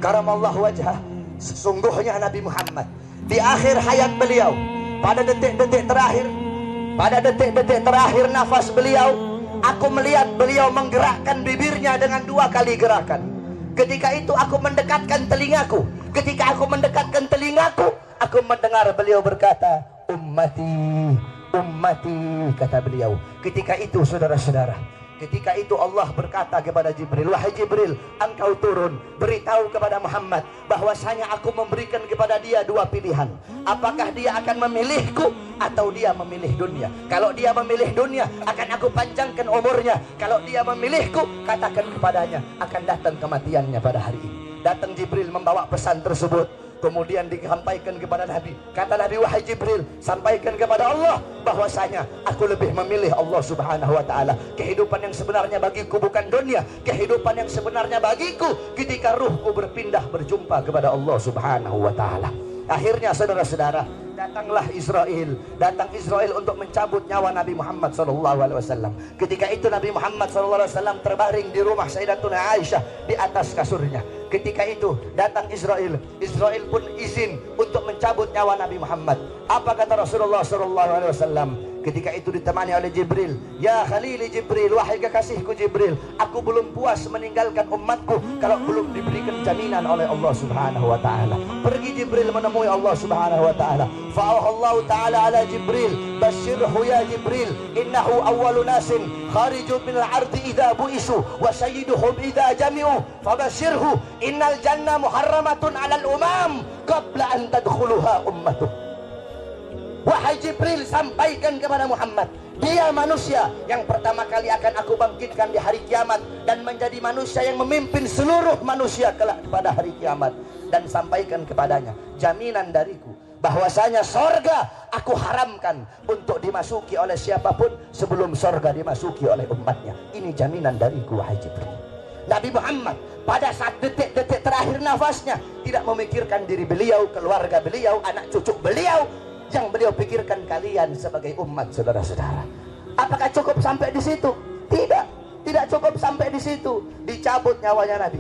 karamallahu wajhah, sesungguhnya Nabi Muhammad di akhir hayat beliau, pada detik-detik terakhir nafas beliau, aku melihat beliau menggerakkan bibirnya dengan 2 kali gerakan. Ketika itu aku mendekatkan telingaku. Ketika aku mendekatkan telingaku, aku mendengar beliau berkata, ummati, ummati, kata beliau. Ketika itu saudara-saudara, ketika itu Allah berkata kepada Jibril, wahai Jibril, engkau turun, beritahu kepada Muhammad bahwasanya aku memberikan kepada dia 2 pilihan. Apakah dia akan memilihku atau dia memilih dunia? Kalau dia memilih dunia, akan aku panjangkan umurnya. Kalau dia memilihku, katakan kepadanya akan datang kematiannya pada hari ini. Datang Jibril membawa pesan tersebut, kemudian disampaikan kepada Nabi. Kata Nabi, wahai Jibril, sampaikan kepada Allah bahwasanya aku lebih memilih Allah subhanahu wa ta'ala. Kehidupan yang sebenarnya bagiku bukan dunia. Kehidupan yang sebenarnya bagiku ketika ruhku berpindah berjumpa kepada Allah subhanahu wa ta'ala. Akhirnya saudara-saudara, datanglah Israel. Datang Israel untuk mencabut nyawa Nabi Muhammad SAW. Ketika itu Nabi Muhammad SAW terbaring di rumah Sayyidatuna Aisyah di atas kasurnya. Ketika itu datang Israel. Israel pun izin untuk mencabut nyawa Nabi Muhammad. Apa kata Rasulullah SAW? Ketika itu ditemani oleh Jibril. Ya Khalili Jibril, wahai kekasihku Jibril, aku belum puas meninggalkan umatku kalau belum diberikan jaminan oleh Allah subhanahu wa ta'ala. Pergi Jibril menemui Allah subhanahu wa ta'ala. Fa'ahallahu ta'ala ala Jibril, basyirhu ya Jibril, innahu awwalu nasin khariju minal ardi idha bu'isu wa sayyiduhum idha jami'u, fabasyirhu innal jannah muharramatun alal umam qabla an tadkhuluha ummatuh. Wahai Jibril, sampaikan kepada Muhammad, dia manusia yang pertama kali akan aku bangkitkan di hari kiamat dan menjadi manusia yang memimpin seluruh manusia kelak pada hari kiamat. Dan sampaikan kepadanya jaminan dariku bahwasanya sorga aku haramkan untuk dimasuki oleh siapapun sebelum sorga dimasuki oleh umatnya. Ini jaminan dariku wahai Jibril. Nabi Muhammad pada saat detik-detik terakhir nafasnya tidak memikirkan diri beliau, keluarga beliau, anak cucu beliau. Yang beliau pikirkan kalian sebagai umat, saudara-saudara. Apakah cukup sampai di situ? Tidak, tidak cukup sampai di situ. Dicabut nyawanya Nabi.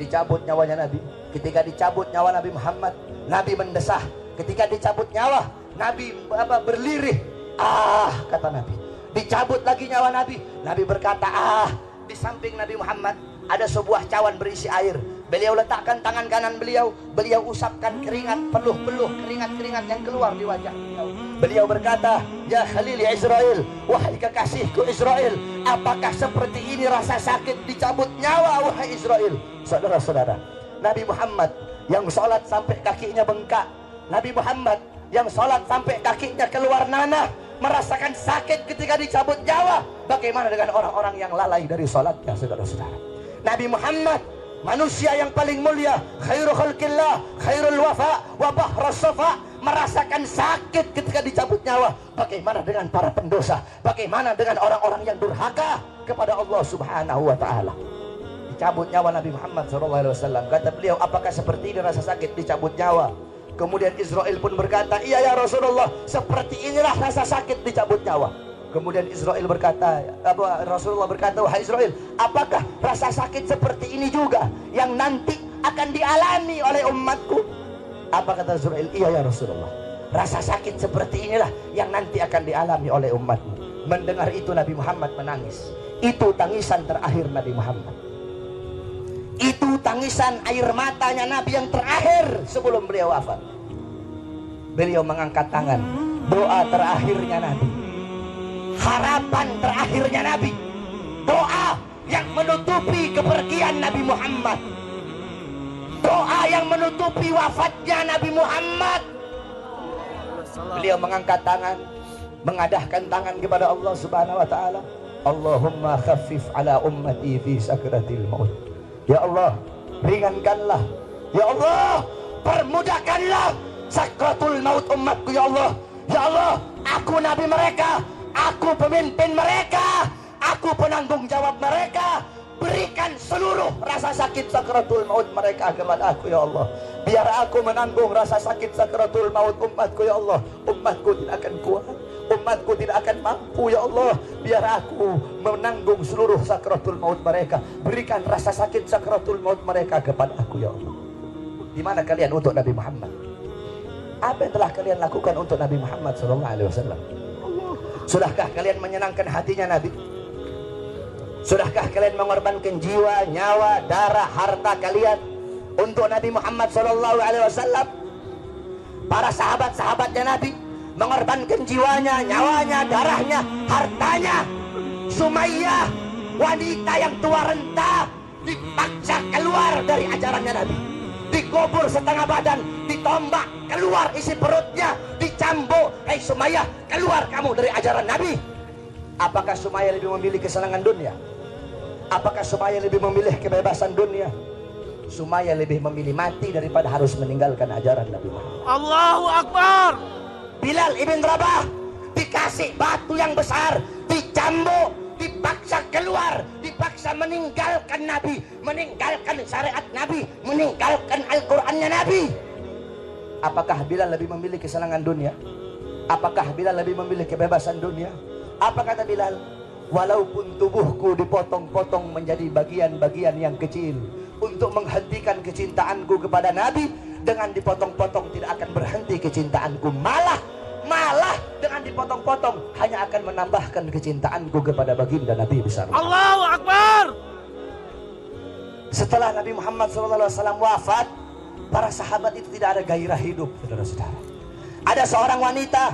Dicabut nyawanya Nabi. Ketika dicabut nyawa Nabi Muhammad, Nabi mendesah. Ketika dicabut nyawa, Nabi berlirih. Ah, kata Nabi. Dicabut lagi nyawa Nabi. Nabi berkata, ah. Di samping Nabi Muhammad ada sebuah cawan berisi air. Beliau letakkan tangan kanan beliau, beliau usapkan keringat, peluh-peluh keringat-keringat yang keluar di wajah beliau. Beliau berkata, ya Khalili Israel, wahai kekasihku Israel, apakah seperti ini rasa sakit dicabut nyawa wahai Israel? Saudara-saudara, Nabi Muhammad yang sholat sampai kakinya bengkak, Nabi Muhammad yang sholat sampai kakinya keluar nanah, merasakan sakit ketika dicabut nyawa. Bagaimana dengan orang-orang yang lalai dari sholatnya, saudara-saudara? Nabi Muhammad, manusia yang paling mulia, khairul khalqillah, khairul wafa, wa bahrus safa, merasakan sakit ketika dicabut nyawa. Bagaimana dengan para pendosa? Bagaimana dengan orang-orang yang durhaka kepada Allah subhanahu wa ta'ala? Dicabut nyawa Nabi Muhammad SAW. Kata beliau, apakah seperti ini rasa sakit dicabut nyawa? Kemudian Israel pun berkata, iya ya Rasulullah, seperti inilah rasa sakit dicabut nyawa. Kemudian Israel berkata, Rasulullah berkata, wahai Israel, apakah rasa sakit seperti ini juga yang nanti akan dialami oleh umatku? Apa kata Israel? Iya ya Rasulullah, rasa sakit seperti inilah yang nanti akan dialami oleh umatmu. Mendengar itu Nabi Muhammad menangis. Itu tangisan terakhir Nabi Muhammad. Itu tangisan air matanya Nabi yang terakhir sebelum beliau wafat. Beliau mengangkat tangan, doa terakhirnya Nabi, harapan terakhirnya Nabi, doa yang menutupi kepergian Nabi Muhammad, doa yang menutupi wafatnya Nabi Muhammad. Beliau mengangkat tangan, mengadahkan tangan kepada Allah subhanahu wa ta'ala. Allahumma khaffif ala ummati fi sakratil maut. Ya Allah, ringankanlah. Ya Allah, permudahkanlah sakratul maut umatku. Ya Allah, ya Allah, aku nabi mereka, aku pemimpin mereka, aku penanggung jawab mereka. Berikan seluruh rasa sakit sakratul maut mereka kepada aku ya Allah. Biar aku menanggung rasa sakit sakratul maut umatku ya Allah. Umatku tidak akan kuat, umatku tidak akan mampu ya Allah. Biar aku menanggung seluruh sakratul maut mereka. Berikan rasa sakit sakratul maut mereka kepada aku ya Allah. Di mana kalian untuk Nabi Muhammad? Apa yang telah kalian lakukan untuk Nabi Muhammad SAW? Sudahkah kalian menyenangkan hatinya Nabi? Sudahkah kalian mengorbankan jiwa, nyawa, darah, harta kalian untuk Nabi Muhammad SAW? Para sahabat-sahabatnya Nabi mengorbankan jiwanya, nyawanya, darahnya, hartanya. Sumayyah, wanita yang tua renta, dipaksa keluar dari ajarannya Nabi, dikubur setengah badan, ditombak, keluar isi perutnya, dicambuk. Hei Sumayyah, keluar kamu dari ajaran Nabi. Apakah Sumayyah lebih memilih kesenangan dunia? Apakah Sumayyah lebih memilih kebebasan dunia? Sumayyah lebih memilih mati daripada harus meninggalkan ajaran Nabi Muhammad. Allahu Akbar. Bilal ibn Rabah dikasih batu yang besar, dicambuk, dipaksa keluar, dipaksa meninggalkan Nabi, meninggalkan syariat Nabi, meninggalkan Al-Qur'annya Nabi. Apakah Bilal lebih memilih kesenangan dunia? Apakah Bilal lebih memilih kebebasan dunia? Apa kata Bilal? Walaupun tubuhku dipotong-potong menjadi bagian-bagian yang kecil untuk menghentikan kecintaanku kepada Nabi, dengan dipotong-potong tidak akan berhenti kecintaanku, malah dengan dipotong-potong hanya akan menambahkan kecintaanku kepada baginda Nabi besar. Allahu Akbar. Setelah Nabi Muhammad SAW wafat, para sahabat itu tidak ada gairah hidup, saudara-saudara. Ada seorang wanita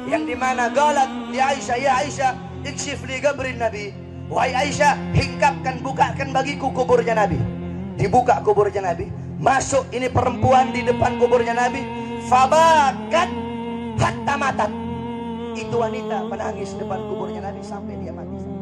yang dimana galat di Aisyah, ya Aisyah, ikshif li qabrin Nabi. Wahai Aisyah, hingkapkan, bukakan bagiku kuburnya Nabi. Dibuka kuburnya Nabi, masuk ini perempuan di depan kuburnya Nabi. Fabakat hatta matat. Itu wanita menangis depan kuburnya Nabi sampai dia mati.